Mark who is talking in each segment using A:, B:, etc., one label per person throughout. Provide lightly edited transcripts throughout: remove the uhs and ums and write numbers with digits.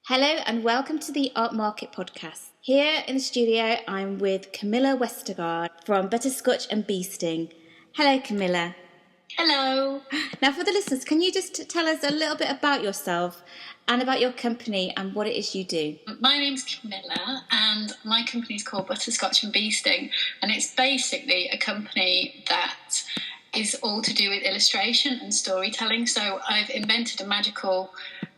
A: Hello and welcome to the Art Market podcast. Here in the studio, I'm with Camilla Westergaard from Butterscotch Beesting. Hello, Camilla.
B: Hello.
A: Now, for the listeners, can you just tell us a little bit about yourself and about your company and what it is you do?
B: My name's Camilla and my company is called Butterscotch Beesting, and it's basically a company that is all to do with illustration and storytelling. So I've invented a magical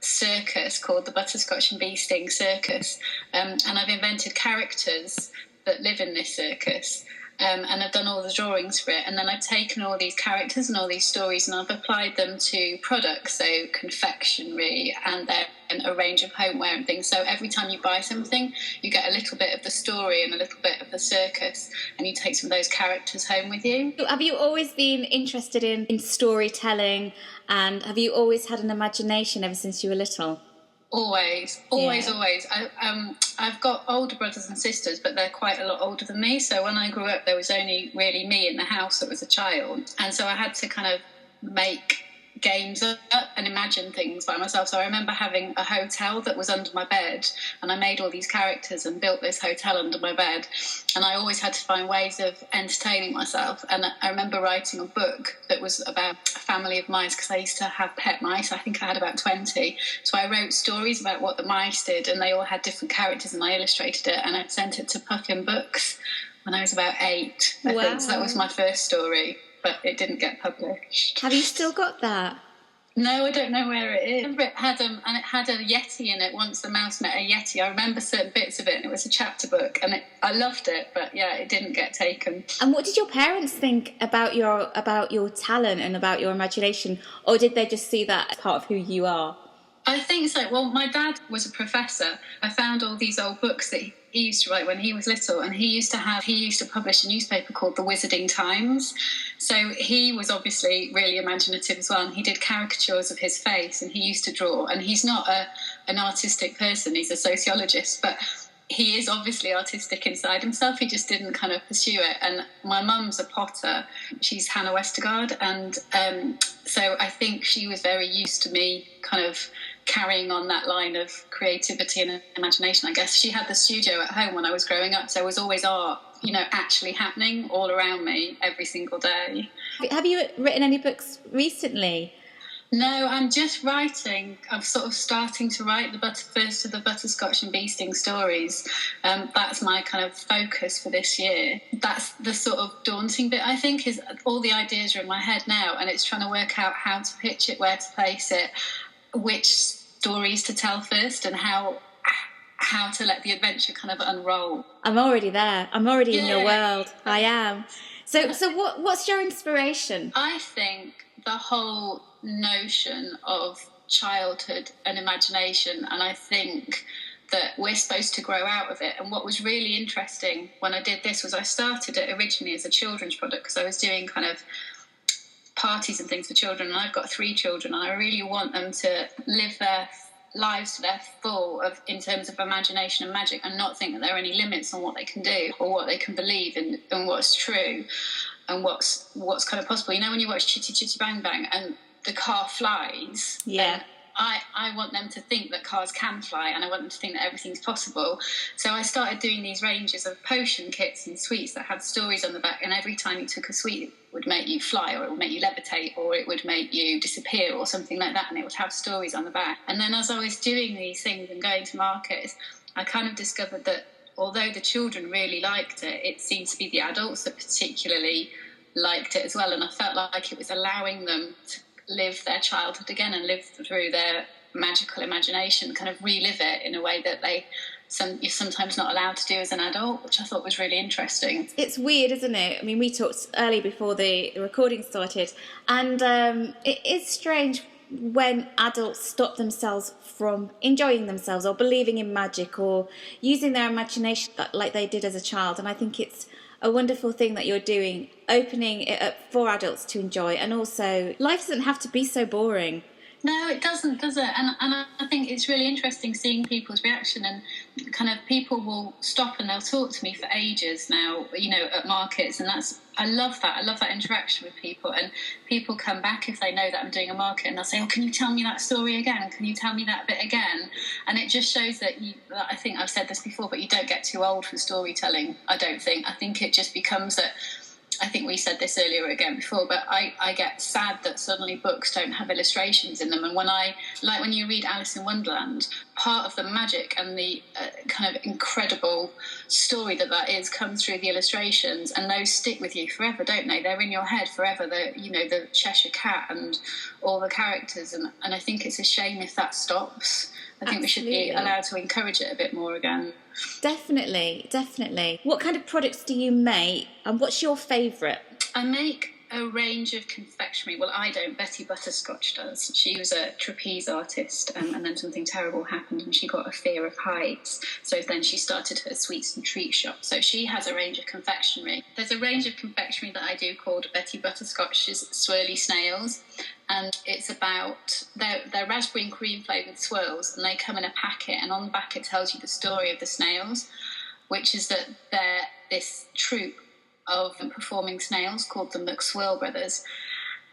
B: circus called the Butterscotch Beesting Circus, and I've invented characters that live in this circus. And I've done all the drawings for it, and then I've taken all these characters and all these stories and I've applied them to products, so confectionery and then a range of homeware and things. So every time you buy something, you get a little bit of the story and a little bit of the circus, and you take some of those characters home with you.
A: Have you always been interested in storytelling, and have you always had an imagination ever since you were little?
B: Always. I've got older brothers and sisters, but they're quite a lot older than me. So when I grew up, there was only really me in the house that was a child. And so I had to kind of make games up and imagine things by myself. So I remember having a hotel that was under my bed, and I made all these characters and built this hotel under my bed. And I always had to find ways of entertaining myself. And I remember writing a book that was about a family of mice, because I used to have pet mice. I think I had about 20. So I wrote stories about what the mice did, and they all had different characters, and I illustrated it, and I sent it to Puffin Books when I was about 8, I think. So that was my first story, but it didn't get published.
A: Have you still got that?
B: No, I don't know where it is. It had a yeti in it. Once the mouse met a yeti. I remember certain bits of it, and it was a chapter book, and I loved it, but yeah, it didn't get taken.
A: And what did your parents think about your talent and about your imagination, or did they just see that as part of who you are?
B: I think so. Well, my dad was a professor. I found all these old books that he used to write when he was little, and he used to publish a newspaper called the Wizarding Times. So he was obviously really imaginative as well, and he did caricatures of his face, and he used to draw. And he's not an artistic person, he's a sociologist, but he is obviously artistic inside himself. He just didn't kind of pursue it. And my mum's a potter. She's Hannah Westergaard, and so I think she was very used to me kind of carrying on that line of creativity and imagination, I guess. She had the studio at home when I was growing up, so it was always art, actually happening all around me every single day.
A: Have you written any books recently?
B: No, I'm just writing. I'm sort of starting to write the first of the Butterscotch Beesting stories. That's my kind of focus for this year. That's the sort of daunting bit, I think, is all the ideas are in my head now, and it's trying to work out how to pitch it, where to place it, which stories to tell first, and how to let the adventure kind of unroll.
A: I'm already there. I'm already in your world. I am. So what's your inspiration?
B: I think the whole notion of childhood and imagination, and I think that we're supposed to grow out of it. And what was really interesting when I did this was I started it originally as a children's product, because I was doing kind of parties and things for children, and I've got 3 children, and I really want them to live their lives to their full in terms of imagination and magic, and not think that there are any limits on what they can do or what they can believe in and what's true and what's kind of possible. When you watch Chitty Chitty Bang Bang and the car flies,
A: yeah,
B: I want them to think that cars can fly, and I want them to think that everything's possible. So I started doing these ranges of potion kits and sweets that had stories on the back, and every time you took a sweet, it would make you fly, or it would make you levitate, or it would make you disappear, or something like that, and it would have stories on the back. And then as I was doing these things and going to markets, I kind of discovered that although the children really liked it, it seemed to be the adults that particularly liked it as well, and I felt like it was allowing them to live their childhood again and live through their magical imagination, kind of relive it in a way that you're sometimes not allowed to do as an adult, which I thought was really interesting.
A: It's weird, isn't it? I mean, we talked early before the recording started, and it is strange when adults stop themselves from enjoying themselves or believing in magic or using their imagination like they did as a child. And I think it's a wonderful thing that you're doing, opening it up for adults to enjoy. And also, life doesn't have to be so boring.
B: No, it doesn't, does it? And I think it's really interesting seeing people's reaction, and kind of people will stop and they'll talk to me for ages now, at markets, and I love that. I love that interaction with people, and people come back if they know that I'm doing a market, and they'll say, "Oh, can you tell me that story again? Can you tell me that bit again?" And it just shows that I think I've said this before, but you don't get too old for storytelling. I don't think. I think it just becomes that. I think we said this earlier again before, but I get sad that suddenly books don't have illustrations in them. And when you read Alice in Wonderland, part of the magic and the kind of incredible story that is comes through the illustrations, and those stick with you forever, don't they? They're in your head forever. The Cheshire Cat and all the characters, and I think it's a shame if that stops. I think we should be allowed to encourage it a bit more again.
A: Definitely. What kind of products do you make, and what's your favourite?
B: I make a range of confectionery. Well, I don't. Betty Butterscotch does. She was a trapeze artist, and then something terrible happened and she got a fear of heights. So then she started her sweets and treat shop. So she has a range of confectionery. There's a range of confectionery that I do called Betty Butterscotch's Swirly Snails. And it's about, they're raspberry and cream flavoured swirls, and they come in a packet, and on the back it tells you the story of the snails, which is that they're this troupe of performing snails called the McSwirl Brothers,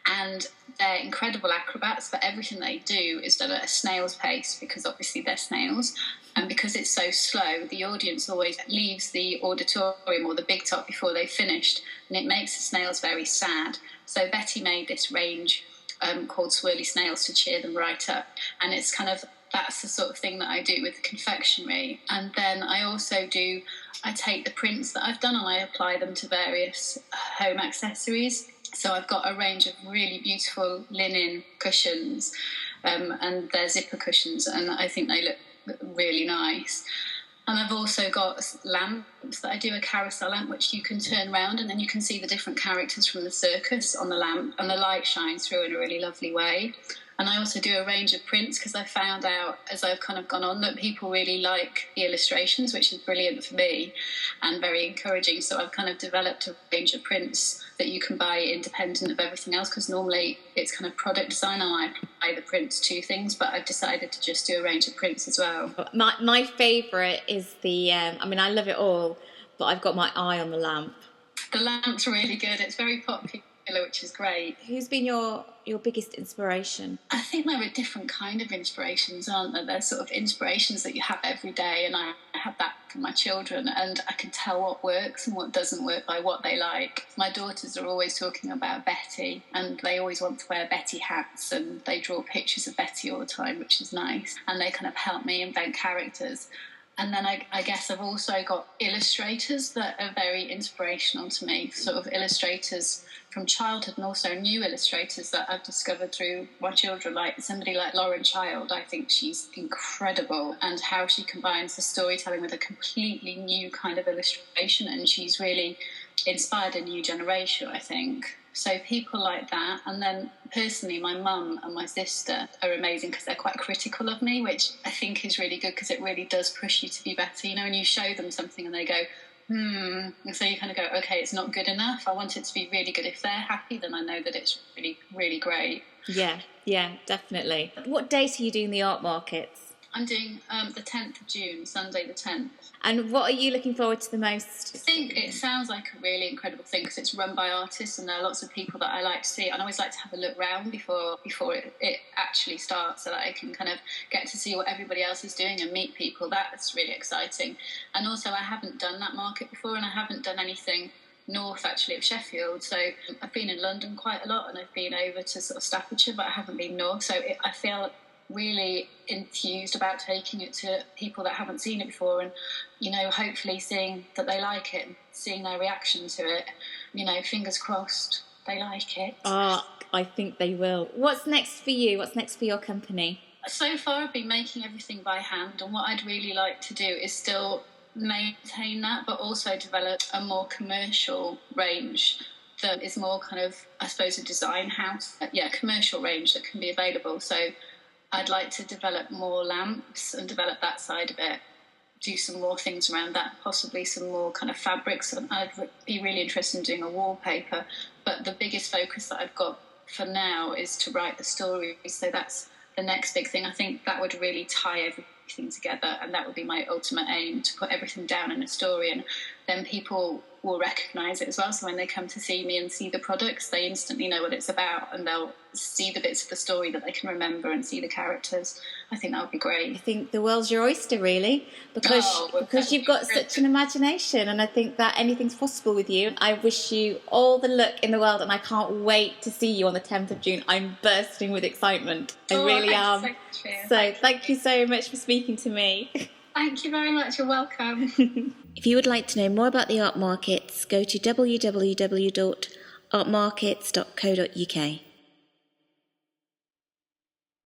B: and they're incredible acrobats, but everything they do is done at a snail's pace, because obviously they're snails, and because it's so slow, the audience always leaves the auditorium or the big top before they've finished, and it makes the snails very sad. So Betty made this range called Swirly Snails to cheer them right up, and it's kind of, that's the sort of thing that I do with confectionery. And then I take the prints that I've done and I apply them to various home accessories. So I've got a range of really beautiful linen cushions, and they're zipper cushions, and I think they look really nice. And I've also got lamps that I do, a carousel lamp, which you can turn around and then you can see the different characters from the circus on the lamp, and the light shines through in a really lovely way. And I also do a range of prints, because I found out as I've kind of gone on that people really like the illustrations, which is brilliant for me and very encouraging. So I've kind of developed a range of prints that you can buy independent of everything else, because normally it's kind of product design and I apply the prints to things, but I've decided to just do a range of prints as well.
A: My favourite is the, I love it all, but I've got my eye on the lamp.
B: The lamp's really good. It's very popular, which is great.
A: Who's been your biggest inspiration?
B: I think there are different kind of inspirations, aren't there? There's sort of inspirations that you have every day, and I have that for my children, and I can tell what works and what doesn't work by what they like. My daughters are always talking about Betty, and they always want to wear Betty hats, and they draw pictures of Betty all the time, which is nice, and they kind of help me invent characters. And then I guess I've also got illustrators that are very inspirational to me, sort of illustrators from childhood, and also new illustrators that I've discovered through my children, like somebody like Lauren Child. I think she's incredible, and how she combines the storytelling with a completely new kind of illustration, and she's really inspired a new generation, I think. So people like that. And then personally, my mum and my sister are amazing, because they're quite critical of me, which I think is really good, because it really does push you to be better, and you show them something and they go, and so you kind of go, okay, it's not good enough, I want it to be really good. If they're happy, then I know that it's really, really great.
A: Yeah, definitely. What date are you doing the art markets?
B: I'm doing the 10th of June, Sunday the 10th.
A: And what are you looking forward to the most?
B: I think it sounds like a really incredible thing, because it's run by artists, and there are lots of people that I like to see. And I always like to have a look round before it actually starts, so that I can kind of get to see what everybody else is doing and meet people. That's really exciting. And also, I haven't done that market before, and I haven't done anything north actually of Sheffield. So I've been in London quite a lot, and I've been over to sort of Staffordshire, but I haven't been north. So I feel really enthused about taking it to people that haven't seen it before, and hopefully seeing that they like it, seeing their reaction to it. Fingers crossed they like it.
A: I think they will. What's next for you? What's next for your company?
B: So far I've been making everything by hand, and what I'd really like to do is still maintain that, but also develop a more commercial range that is more kind of, I suppose, a design house. Commercial range that can be available. So I'd like to develop more lamps and develop that side of it, do some more things around that, possibly some more kind of fabrics. I'd be really interested in doing a wallpaper, but the biggest focus that I've got for now is to write the stories. So that's the next big thing. I think that would really tie everything together, and that would be my ultimate aim, to put everything down in a story, and then people will recognise it as well. So when they come to see me and see the products, they instantly know what it's about, and they'll see the bits of the story that they can remember and see the characters. I think that would be great.
A: I think the world's your oyster, really, because you've got such an imagination, and I think that anything's possible with you. I wish you all the luck in the world, and I can't wait to see you on the 10th of June. I'm bursting with excitement. I really am. So thank you so much for speaking to me.
B: Thank you very much. You're welcome.
A: If you would like to know more about the art markets, go to www.artmarkets.co.uk.